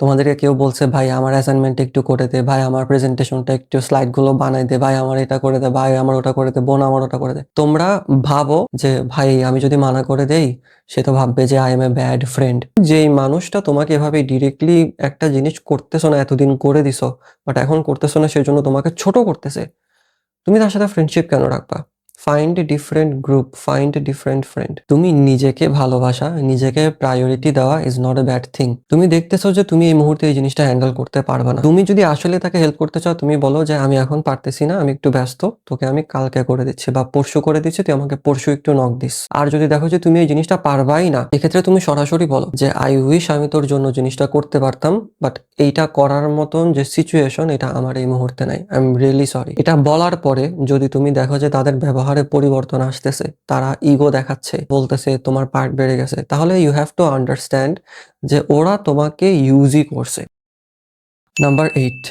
তোমাদেরকে কেউ বলছে ভাই আমার অ্যাসাইনমেন্ট একটু করে দে, ভাই আমার প্রেজেন্টেশনটা একটু স্লাইড গুলো বানাই দে, ভাই আমার এটা করে দে, ভাই আমার ওটা করে দে, বোন আমার ওটা করে দে। তোমরা ভাবো যে ভাই আমি যদি মানা করে দেই সে তো ভাববে যে I M a bad friend. যেই মানুষটা তোমাকে এভাবে ডিরেক্টলি একটা জিনিস করতেছো না, এতদিন করে দিছো বাট এখন করতেছো না, সেজন্য তোমাকে ছোট করতেছে, তুমি তার সাথে ফ্রেন্ডশিপ কেন রাখবা? Find a different group, find a different friend. তুমি নিজেকে ভালোবাসা, নিজেকে প্রায়োরিটি দেওয়া is not a bad thing. তুমি দেখতেছো যে তুমি এই মুহূর্তে এই জিনিসটা হ্যান্ডেল করতে পারবে না, তুমি যদি আসলে তাকে হেল্প করতে চাও তুমি বলো যে আমি এখন পারতেছি না, আমি একটু ব্যস্ত, তোকে আমি কালকে করে দিচ্ছি বা পরশু করে দিচ্ছি, তুই আমাকে পরশু একটু নক দিস। আর যদি দেখো যে তুমি এই জিনিসটা পারবাই না, এক্ষেত্রে তুমি সরাসরি বলো যে আই উইশ আমি তোর জন্য জিনিসটা করতে পারতাম, বাট এইটা করার মতন যে সিচুয়েশন এটা আমার এই মুহূর্তে নাই, আই এম রিয়েলি সরি। এটা বলার পরে যদি তুমি দেখো যে তাদের ব্যবহারে পরিবর্তন আসতেছে, তারা ইগো দেখাচ্ছে, বলতেছে তোমার পার্ট বেড়ে গেছে, তাহলে ইউ হ্যাভ টু আন্ডারস্ট্যান্ড যে ওরা তোমাকে ইউজই করছে। নাম্বার 8,